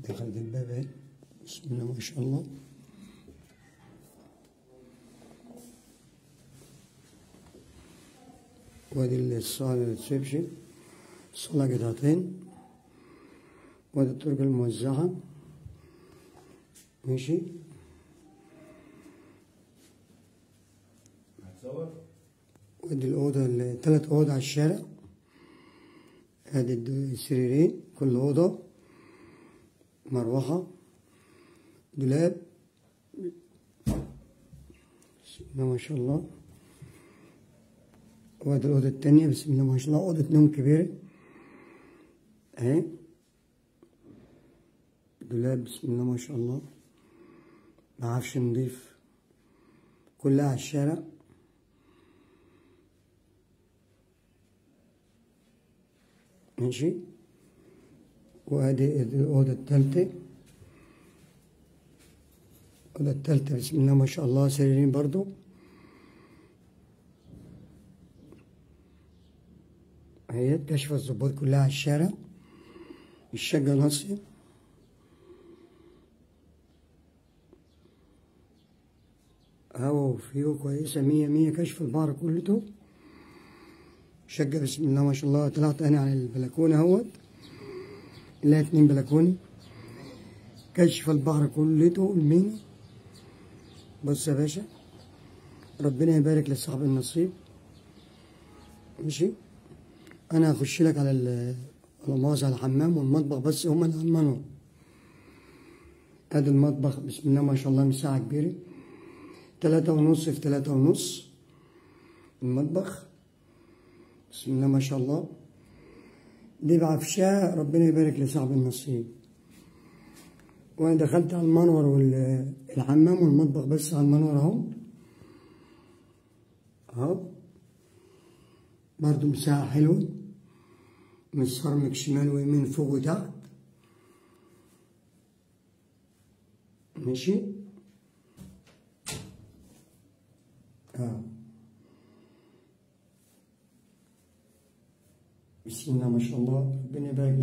دخلت الباب اهي، بسم الله ما شاء الله. وادي الصالة الريسبشن، الصالة قطعتين، وادي الطرق الموزعة ماشي. وادي الأوضة، التلات أوض على الشارع، ادي السريرين، كل أوضة مروحة، دولاب، بسم الله ما شاء الله. وادي الأوضة التانية، بسم الله ما شاء الله، أوضة نوم كبيرة أهي، دولاب بسم الله ما شاء الله، عفش نضيف، كلها على الشارع. ماشي. وادي الأوضة التالتة، الأوضة التالتة بسم الله ما شاء الله، سريرين برضو، اهي كشف الظباط كلها على الشارع، الشقة ناصية. هوا وفيو كويسة مية مية، كشف البحر كلته، شقة بسم الله ما شاء الله. طلعت أنا على البلكونة اهوت، لها 2 بلكونة، كشف البحر كلته الميني. بص يا باشا، ربنا يبارك لصاحب النصيب. ماشي. أنا هخش لك على المؤاخذة على الحمام والمطبخ، بس هما اللي هنمنوا. أدي المطبخ بسم الله ما شاء الله، مساحة كبيرة، 3.5 في 3.5 المطبخ بسم الله ما شاء الله. دي بعفشاه، ربنا يبارك لصاحب النصيب. وأنا دخلت على المنور والحمام والمطبخ، بس على المنور أهو برضو مساحة حلوة، متسرمك شمال ويمين فوق وتحت ماشي. بسم الله ما شاء الله، ربنا يبارك.